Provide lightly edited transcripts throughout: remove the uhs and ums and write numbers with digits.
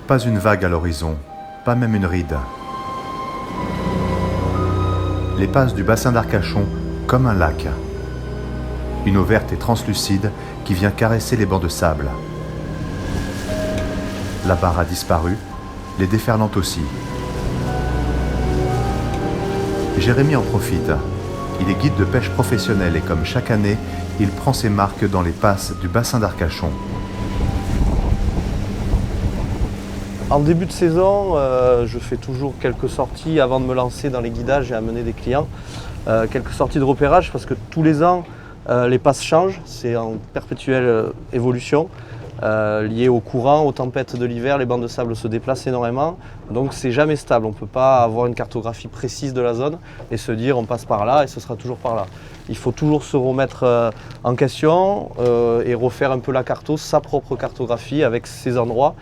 Pas une vague à l'horizon, pas même une ride. Les passes du bassin d'Arcachon comme un lac. Une eau verte et translucide qui vient caresser les bancs de sable. La barre a disparu, les déferlantes aussi. Jérémy en profite. Il est guide de pêche professionnel et comme chaque année, il prend ses marques dans les passes du bassin d'Arcachon. En début de saison, je fais toujours quelques sorties avant de me lancer dans les guidages et amener des clients. Quelques sorties de repérage parce que tous les ans, les passes changent, c'est en perpétuelle évolution. Lié au courant, aux tempêtes de l'hiver, les bancs de sable se déplacent énormément, donc c'est jamais stable. On ne peut pas avoir une cartographie précise de la zone et se dire on passe par là et ce sera toujours par là. Il faut toujours se remettre en question et refaire un peu la carto, sa propre cartographie avec ses endroits.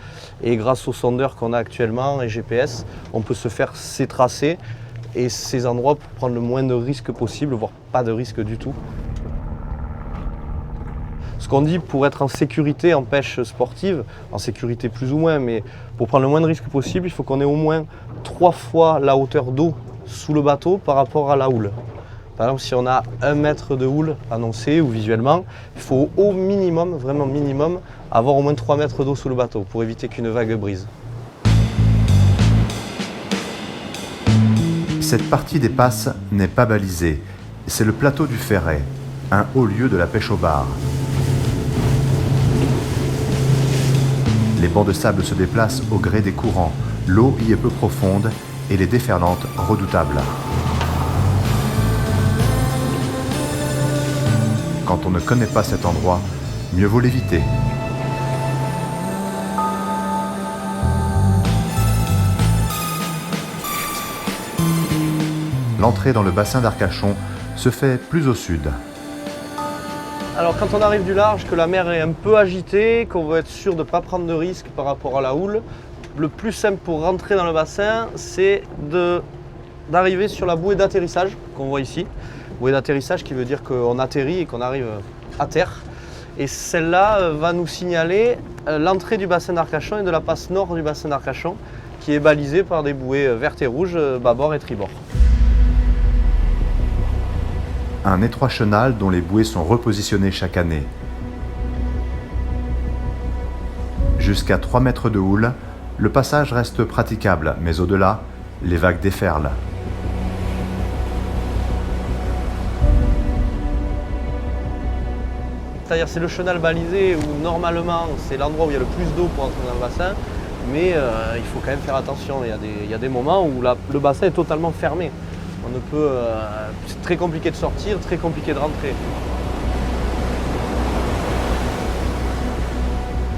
Et grâce aux sondeurs qu'on a actuellement et GPS, on peut se faire ses tracés et ces endroits pour prendre le moins de risques possible, voire pas de risque du tout. Ce qu'on dit pour être en sécurité en pêche sportive, en sécurité plus ou moins, mais pour prendre le moins de risques possible, il faut qu'on ait au moins 3 fois la hauteur d'eau sous le bateau par rapport à la houle. Par exemple, si on a 1 mètre de houle annoncé ou visuellement, il faut au minimum, vraiment minimum, avoir au moins 3 mètres d'eau sous le bateau pour éviter qu'une vague brise. Cette partie des passes n'est pas balisée. C'est le plateau du Ferret, un haut lieu de la pêche au bar. Les bancs de sable se déplacent au gré des courants. L'eau y est peu profonde et les déferlantes redoutables. Quand on ne connaît pas cet endroit, mieux vaut l'éviter. L'entrée dans le bassin d'Arcachon se fait plus au sud. Alors quand on arrive du large, que la mer est un peu agitée, qu'on veut être sûr de ne pas prendre de risques par rapport à la houle, le plus simple pour rentrer dans le bassin, c'est d'arriver sur la bouée d'atterrissage qu'on voit ici. Bouée d'atterrissage qui veut dire qu'on atterrit et qu'on arrive à terre. Et celle-là va nous signaler l'entrée du bassin d'Arcachon et de la passe nord du bassin d'Arcachon qui est balisée par des bouées vertes et rouges, bâbord et tribord. Un étroit chenal dont les bouées sont repositionnées chaque année. Jusqu'à 3 mètres de houle, le passage reste praticable, mais au-delà, les vagues déferlent. C'est-à-dire c'est le chenal balisé où normalement c'est l'endroit où il y a le plus d'eau pour entrer dans le bassin, mais il faut quand même faire attention. Il y a des moments où le bassin est totalement fermé. C'est très compliqué de sortir, très compliqué de rentrer.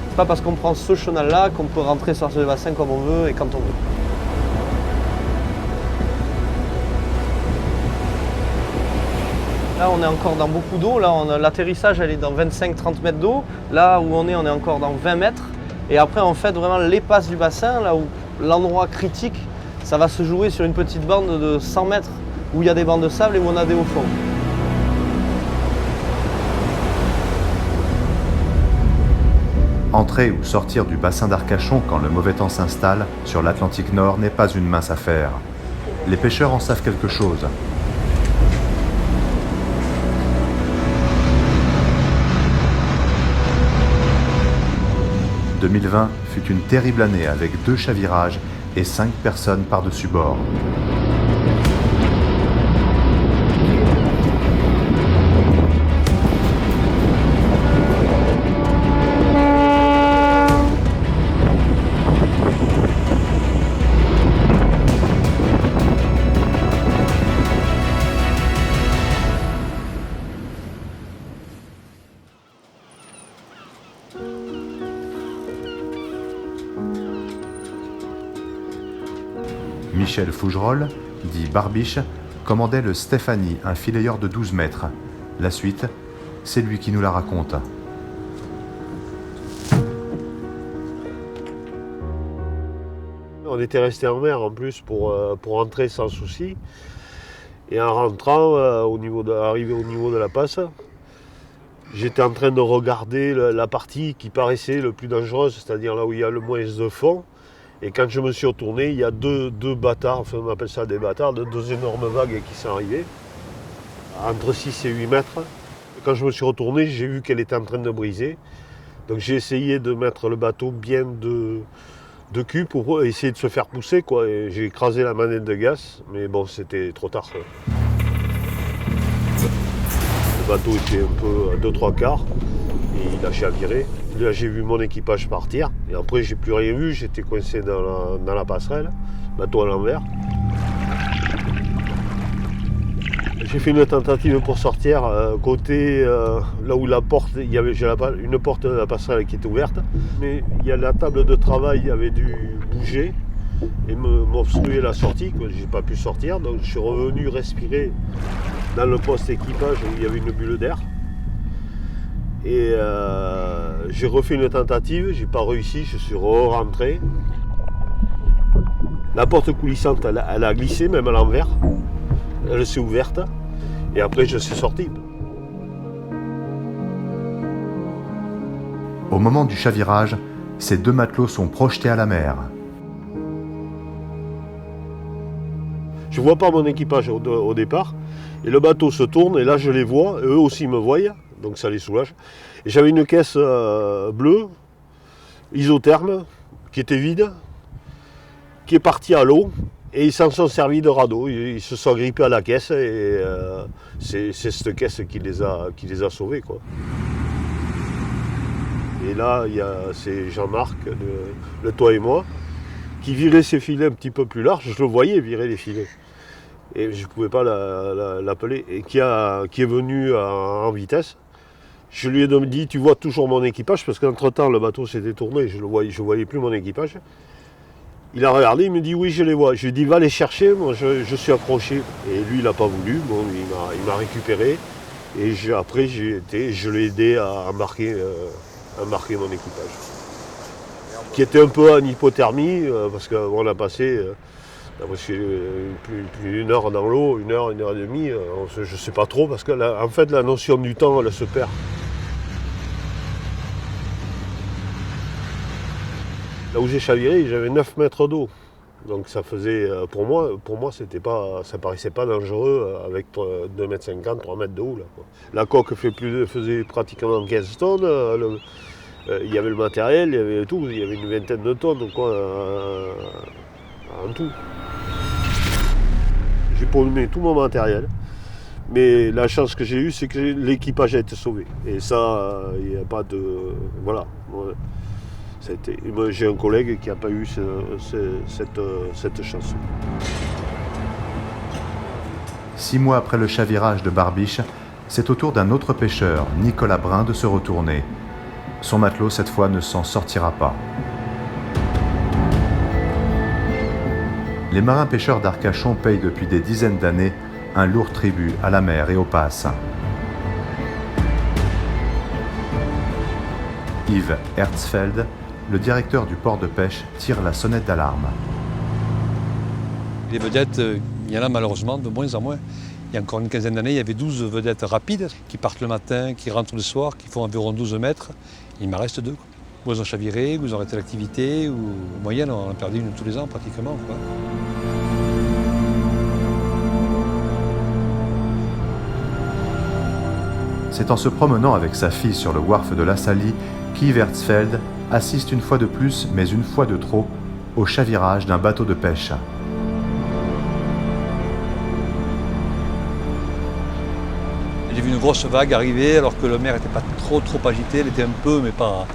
C'est pas parce qu'on prend ce chenal-là qu'on peut rentrer sur ce bassin comme on veut et quand on veut. Là, on est encore dans beaucoup d'eau. Là, l'atterrissage, elle est dans 25-30 mètres d'eau. Là où on est encore dans 20 mètres. Et après, on fait vraiment les passes du bassin, là où l'endroit critique, ça va se jouer sur une petite bande de 100 mètres où il y a des bancs de sable et où on a des hauts fonds. Entrer ou sortir du bassin d'Arcachon quand le mauvais temps s'installe sur l'Atlantique Nord n'est pas une mince affaire. Les pêcheurs en savent quelque chose. « 2020 fut une terrible année avec 2 chavirages et 5 personnes par-dessus bord. Michel Fougerolles, dit Barbiche, commandait le Stéphanie, un fileyeur de 12 mètres. La suite, c'est lui qui nous la raconte. On était resté en mer en plus pour rentrer sans souci. Et en rentrant, arrivé au niveau de la passe, j'étais en train de regarder la partie qui paraissait le plus dangereuse, c'est-à-dire là où il y a le moins de fond. Et quand je me suis retourné, il y a deux bâtards, enfin on appelle ça des bâtards, deux énormes vagues qui sont arrivées, entre 6 et 8 mètres. Et quand je me suis retourné, j'ai vu qu'elle était en train de briser. Donc j'ai essayé de mettre le bateau bien de cul pour essayer de se faire pousser, quoi. Et j'ai écrasé la manette de gaz, mais bon, c'était trop tard, quoi. Le bateau était un peu à 2-3 quarts et il a chaviré. Là, j'ai vu mon équipage partir et après, j'ai plus rien vu. J'étais coincé dans la passerelle, bateau à l'envers. J'ai fait une tentative pour sortir côté là où la porte, il y avait une porte de la passerelle qui était ouverte, mais il y a la table de travail qui avait dû bouger et m'obstruer la sortie, quoi. J'ai pas pu sortir, donc je suis revenu respirer dans le poste équipage où il y avait une bulle d'air. Et j'ai refait une tentative, j'ai pas réussi, je suis rentré. La porte coulissante, elle a glissé, même à l'envers. Elle s'est ouverte. Et après, je suis sorti. Au moment du chavirage, ces 2 matelots sont projetés à la mer. Je ne vois pas mon équipage au départ. Et le bateau se tourne, et là, je les vois. Eux aussi me voient, donc ça les soulage. Et j'avais une caisse bleue, isotherme, qui était vide, qui est partie à l'eau. Et ils s'en sont servis de radeau, ils se sont grippés à la caisse et c'est cette caisse qui les a sauvés, quoi. Et là, c'est Jean-Marc, le toi et moi, qui virait ses filets un petit peu plus larges. Je le voyais virer les filets. Et je ne pouvais pas l'appeler. Et qui est venu en vitesse. Je lui ai dit, tu vois toujours mon équipage, parce qu'entre-temps, le bateau s'était tourné, je ne voyais plus mon équipage. Il a regardé, il me dit oui, je les vois. Je lui ai dit va les chercher, moi je suis accroché. Et lui, il n'a pas voulu, bon, il m'a récupéré. Et après, je l'ai aidé à embarquer mon équipage. Qui était un peu en hypothermie, parce qu'on a passé plus d'une heure dans l'eau, une heure et demie. Je ne sais pas trop, parce que en fait, la notion du temps, elle se perd. Là où j'ai chaviré, j'avais 9 mètres d'eau. Donc ça faisait, pour moi ça paraissait pas dangereux avec 2,50 m, 3 mètres de haut. Là, quoi. La coque faisait pratiquement 15 tonnes. Il y avait le matériel, il y avait tout. Il y avait une vingtaine de tonnes, quoi, en tout. J'ai paumé tout mon matériel. Mais la chance que j'ai eue, c'est que l'équipage a été sauvé. Et ça, il n'y a pas de... Voilà. J'ai un collègue qui n'a pas eu cette chance. 6 mois après le chavirage de Barbiche, c'est au tour d'un autre pêcheur, Nicolas Brun, de se retourner. Son matelot, cette fois, ne s'en sortira pas. Les marins pêcheurs d'Arcachon payent depuis des dizaines d'années un lourd tribut à la mer et aux passes. Yves Herzfeld, le directeur du port de pêche, tire la sonnette d'alarme. Les vedettes, il y en a malheureusement de moins en moins. Il y a encore une quinzaine d'années, il y avait 12 vedettes rapides qui partent le matin, qui rentrent le soir, qui font environ 12 mètres. Il m'en reste 2. Ou elles ont chaviré, ou ils ont arrêté l'activité, ou en moyenne, on en a perdu une tous les ans pratiquement, quoi. C'est en se promenant avec sa fille sur le wharf de La Salie qu'Yves Herzfeld assiste une fois de plus, mais une fois de trop, au chavirage d'un bateau de pêche. J'ai vu une grosse vague arriver alors que la mer n'était pas trop agitée, elle était un peu, mais pas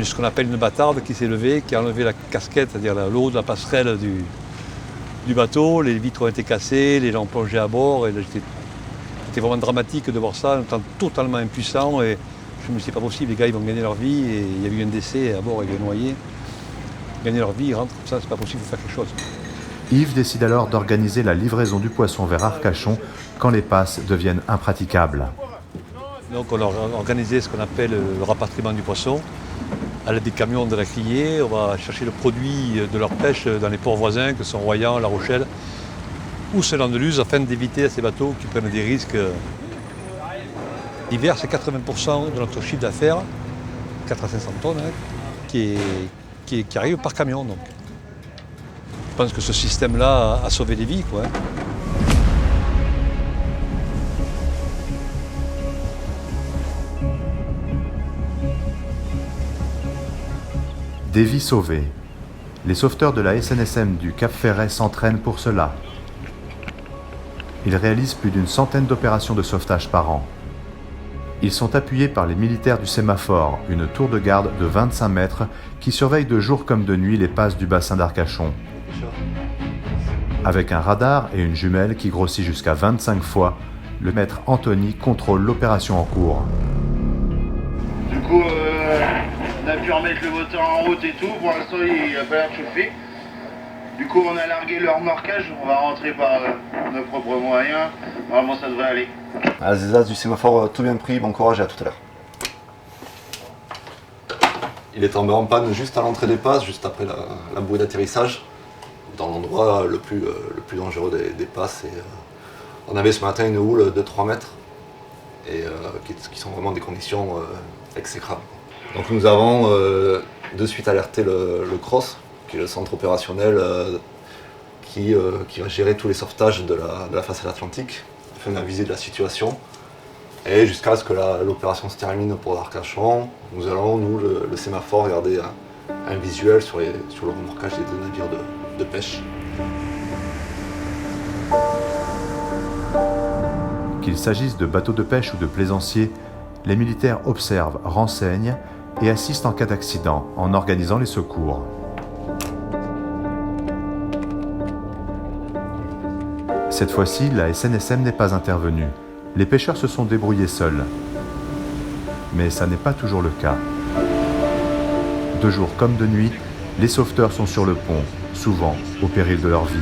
ce qu'on appelle une bâtarde qui s'est levée, qui a enlevé la casquette, c'est-à-dire l'eau de la passerelle du bateau, les vitres ont été cassées, les gens plongeaient à bord, et c'était vraiment dramatique de voir ça, en étant totalement impuissant. Et je me suis dit, c'est pas possible, les gars ils vont gagner leur vie, et il y a eu un décès à bord, ils vont noyer. Gagner leur vie, ils rentrent comme ça, c'est pas possible, il faut faire quelque chose. Yves décide alors d'organiser la livraison du poisson vers Arcachon quand les passes deviennent impraticables. Donc on a organisé ce qu'on appelle le rapatriement du poisson. À l'aide des camions de la criée, on va chercher le produit de leur pêche dans les ports voisins, que sont Royan, La Rochelle ou Saint-Landeluz, afin d'éviter à ces bateaux qui prennent des risques. L'hiver, c'est 80% de notre chiffre d'affaires, 400 à 500 tonnes, qui arrive par camion. Donc. pense que ce système-là a sauvé des vies, quoi. Des vies sauvées. Les sauveteurs de la SNSM du Cap Ferret s'entraînent pour cela. Ils réalisent plus d'une centaine d'opérations de sauvetage par an. Ils sont appuyés par les militaires du sémaphore, une tour de garde de 25 mètres qui surveille de jour comme de nuit les passes du bassin d'Arcachon. Avec un radar et une jumelle qui grossit jusqu'à 25 fois, le maître Anthony contrôle l'opération en cours. Du coup, on a pu remettre le moteur en route et tout. Pour l'instant, il n'a pas l'air de chauffer. Du coup, on a largué le remorquage. On va rentrer par nos propres moyens. Normalement, ça devrait aller. Les as du sémaphore, tout bien pris. Bon courage et à tout à l'heure. Il est tombé en panne juste à l'entrée des passes, juste après la bouée d'atterrissage, dans l'endroit le plus dangereux des passes. Et, on avait ce matin une houle de 3 mètres, et qui sont vraiment des conditions exécrables. Donc nous avons de suite alerté le CROSS, qui est le centre opérationnel qui va gérer tous les sauvetages de la façade atlantique, afin d'aviser de la situation. Et jusqu'à ce que l'opération se termine pour l'Arcachon, nous allons, nous, le sémaphore, regarder un visuel sur le remorquage des 2 navires de pêche. Qu'il s'agisse de bateaux de pêche ou de plaisanciers, les militaires observent, renseignent et assistent en cas d'accident en organisant les secours. Cette fois-ci, la SNSM n'est pas intervenue. Les pêcheurs se sont débrouillés seuls. Mais ça n'est pas toujours le cas. De jour comme de nuit, les sauveteurs sont sur le pont, souvent au péril de leur vie.